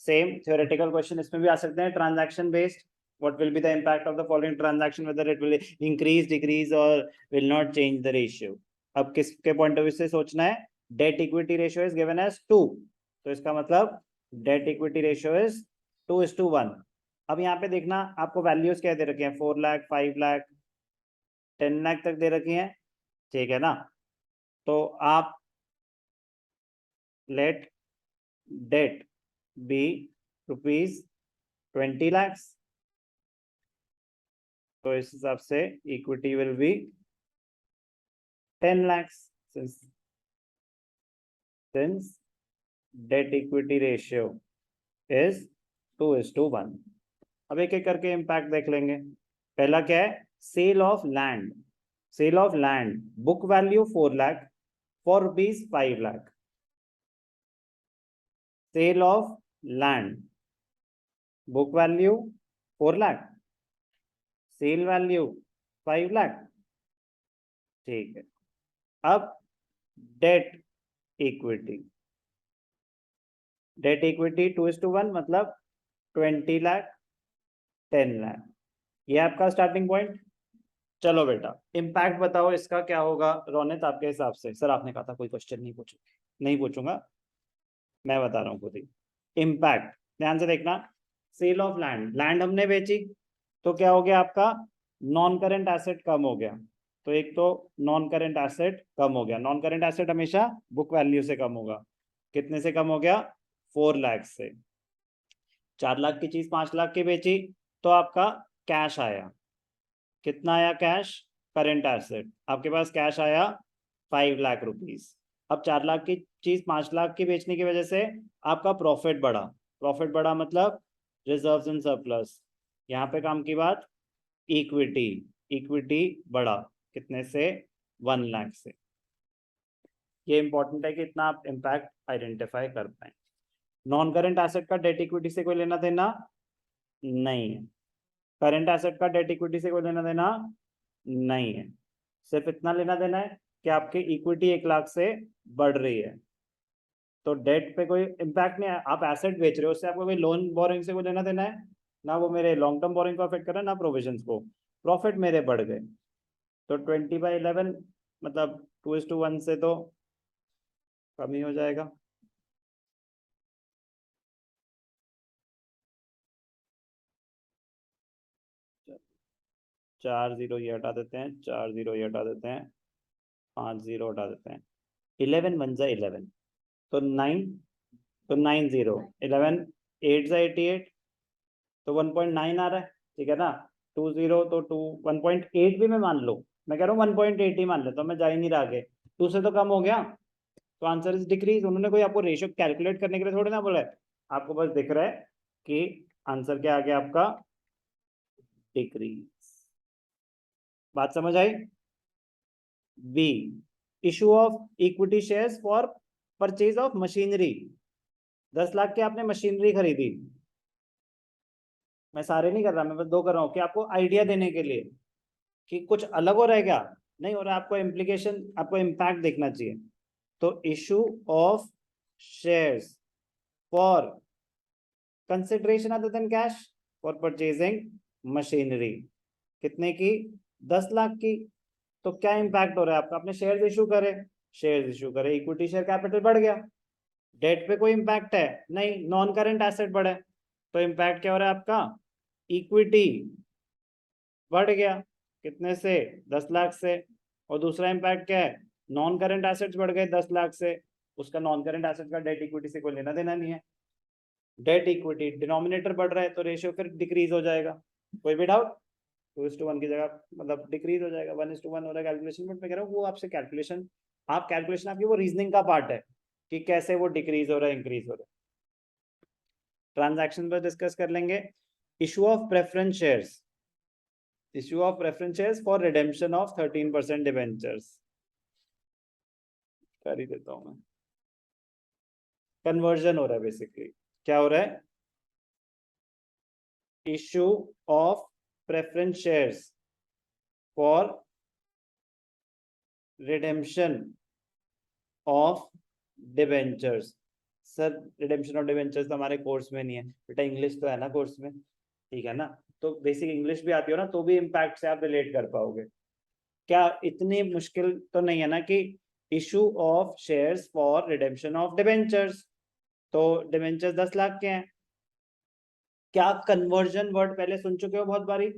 Same theoretical question इसमें भी आ सकते हैं, transaction based, what will be the impact of the following transaction, whether it will increase, decrease or will not change the ratio. अब किसके point of view से सोचना है, debt equity ratio is given as 2, तो इसका मतलब date equity ratio is 2:1। अब यहाँ पे देखना आपको वैल्यूज क्या दे रखे हैं, 4 लाख, 5 लाख, 10 लाख तक दे रखी हैं, ठीक है ना। तो आप लेट डेट बी ₹20 lakhs, तो इस हिसाब से equity will be 10 lakhs since debt equity ratio is 2:1। अब एक एक करके इम्पैक्ट देख लेंगे। पहला क्या है, sale of land, sale of land, book value 4 lakh, for ₹5 lakh, sale of land, book value 4 lakh, sale value 5 lakh, ठीक है। अब डेट इक्विटी, डेट इक्विटी 2:1 मतलब 20 लाख, 10 लाख, ये आपका स्टार्टिंग पॉइंट। चलो बेटा इम्पैक्ट बताओ इसका क्या होगा रोनित आपके हिसाब से। सर आपने कहा था कोई क्वेश्चन नहीं पूछूंगा, नहीं पूछूंगा, मैं बता रहा हूँ खुद ही। इम्पैक्ट ध्यान से देखना, सेल ऑफ लैंड, लैंड हमने बेची तो क्या हो गया आपका, नॉन करेंट एसेट कम हो गया। तो एक तो नॉन करेंट एसेट कम हो गया, नॉन करेंट एसेट हमेशा बुक वैल्यू से कम होगा, कितने से कम हो गया, 4 लाख से। 4 लाख की चीज 5 लाख की बेची तो आपका कैश आया, कितना आया कैश, करेंट एसेट, आपके पास कैश आया 5 लाख रुपीस। अब 4 लाख की चीज 5 लाख की बेचने की वजह से आपका प्रॉफिट बढ़ा, प्रॉफिट बढ़ा मतलब रिजर्व्स एंड सरप्लस, यहाँ पे काम की बात इक्विटी, इक्विटी बढ़ा कितने से, 1 लाख से। ये इंपॉर्टेंट है कि इतना आप इम्पैक्ट आइडेंटिफाई कर पाए। नॉन करेंट एसेट का डेट इक्विटी से कोई लेना देना नहीं है, करेंट एसेट का डेट इक्विटी से कोई लेना देना नहीं है, सिर्फ इतना लेना देना है कि आपकी इक्विटी 1 लाख से बढ़ रही है, तो डेट पे कोई इम्पैक्ट नहीं है। आप एसेट बेच रहे हो, उससे आपको कोई लोन बोरिंग से कोई लेना देना है ना, वो मेरे लॉन्ग टर्म बोरिंग को अफेक्ट कर रहा है ना प्रोविजंस को, प्रॉफिट मेरे बढ़ गए। तो 20/11 मतलब 2:1 से तो कम ही हो जाएगा। चार जीरो ये हटा देते हैं, 4 जीरो ये हटा देते हैं, 5 जीरो हटा देते हैं, 11 1 जा 11, तो 9, तो 9 0, 11 8 जा 88, तो 1.9 आ रहा है, ठीक है ना। 2 0 तो 2 1.8 भी मैं मान लो, मैं कह रहा हूँ 1.8 ही मान लेता हूँ, मैं जा ही नहीं रहा आगे, 2 से तो कम हो गया, तो आंसर इज डिक्रीज। उन्होंने कोई आपको रेशियो कैलकुलेट करने के लिए थोड़ी ना बोला है, आपको बस दिख रहा है कि आंसर क्या आ गया आपका, डिक्रीज। बात समझ आई। B, issue of equity shares for purchase of machinery, 10 lakh की आपने मशीनरी खरीदी, मैं सारे नहीं कर रहा, मैं बस 2 कर रहा हूँ कि आपको आइडिया देने के लिए कि कुछ अलग हो रहा है क्या, नहीं हो रहा है, आपको इम्प्लीकेशन, आपको इम्पैक्ट देखना चाहिए। तो issue of shares for consideration other than cash for purchasing machinery, कितने की, 10 लाख की। तो क्या इंपैक्ट हो रहा है आपका, अपने शेयर्स इशू करे, शेयर्स इशू करे, इक्विटी शेयर कैपिटल बढ़ गया, डेट पे कोई इंपैक्ट है नहीं, नॉन करेंट एसेट बढ़े, तो इंपैक्ट क्या हो रहा है आपका, इक्विटी बढ़ गया, कितने से, 10 लाख से। और दूसरा इंपैक्ट क्या है, नॉन करेंट एसेट्स बढ़ गए 10 लाख से, उसका नॉन करेंट एसेट का डेट इक्विटी से कोई लेना देना नहीं है, डेट इक्विटी डिनोमिनेटर बढ़ रहा है तो रेशियो फिर डिक्रीज हो जाएगा। कोई भी डाउट, 2:1 की जगह मतलब डिक्रीज हो जाएगा, 1:1 हो रहा है कैलकुलेशन, बट मैं कह रहा हूँ वो आपसे कैलकुलेशन, आप कैलकुलेशन आपकी वो रीजनिंग का पार्ट है कि कैसे वो डिक्रीज हो रहा है इंक्रीज हो रहा है। ट्रांजैक्शन पर डिस्कस कर लेंगे। Issue of preference shares, issue of preference shares for redemption of 13% debentures, कर ही देता हूं मैं, कन्वर्जन हो रहा है बेसिकली, क्या हो रहा है, issue of preference shares for redemption of debentures, sir redemption of debentures तो हमारे कोर्स में नहीं है। बेटा इंग्लिश तो है ना कोर्स में, ठीक है ना, तो बेसिक इंग्लिश भी आती हो ना तो भी इम्पैक्ट से आप रिलेट कर पाओगे। क्या इतनी मुश्किल तो नहीं है ना कि issue of shares for redemption of debentures, तो डिबेंचर्स 10 लाख के हैं। क्या कन्वर्जन वर्ड पहले सुन चुके हो बहुत बारी,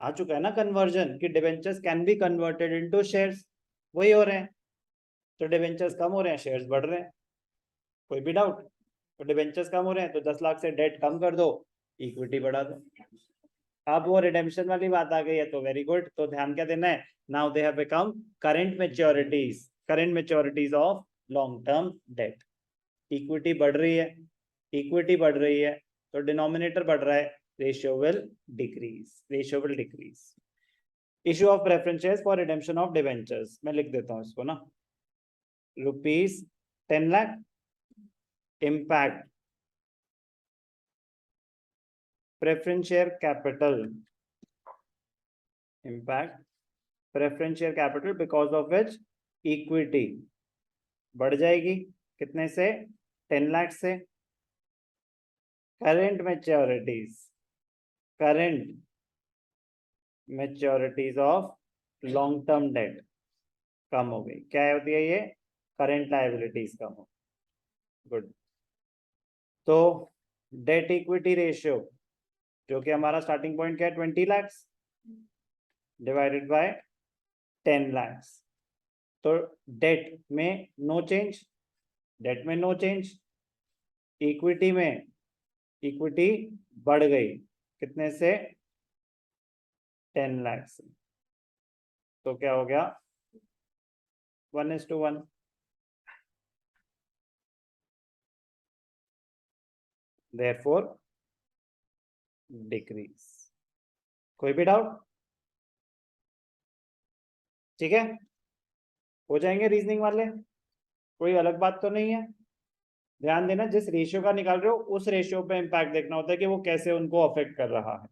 आ चुका है ना कन्वर्जन, कि debentures can be converted into shares, वही हो रहे हैं। तो डिबेंचर्स कम हो रहे हैं, शेयर्स बढ़ रहे हैं, कोई भी डाउट? तो डिबेंचर्स कम हो रहे हैं तो 10 लाख से डेट कम कर दो, इक्विटी बढ़ा दो। अब वो रिडेम्पशन वाली बात आ गई है तो वेरी गुड, तो ध्यान क्या देना है, now they have become current maturities of long term date. Equity बढ़ रही है, इक्विटी बढ़ रही है तो डिनोमिनेटर बढ़ रहा है, ratio will decrease. Issue of preference shares for redemption of debentures, मैं लिख देता हूं इसको ना, ₹10 lakh impact preference share capital, impact preference share capital because of which equity बढ़ जाएगी, कितने से, 10 लाख से। Current maturities of long term debt कम हो गई, क्या होती है ये, करंट लायबिलिटीज कम हो, गुड। तो डेट इक्विटी रेशियो जो कि हमारा स्टार्टिंग पॉइंट क्या है, 20 लाख डिवाइडेड बाय 10 लाख, तो डेट में नो चेंज, इक्विटी बढ़ गई, कितने से, 10 लाख से, तो क्या हो गया, 1:1, therefore डिक्रीज। कोई भी डाउट? ठीक है, हो जाएंगे रीजनिंग वाले, कोई अलग बात तो नहीं है। ध्यान देना, जिस रेशियो का निकाल रहे हो उस रेशियो पे इम्पैक्ट देखना होता है कि वो कैसे उनको अफेक्ट कर रहा है।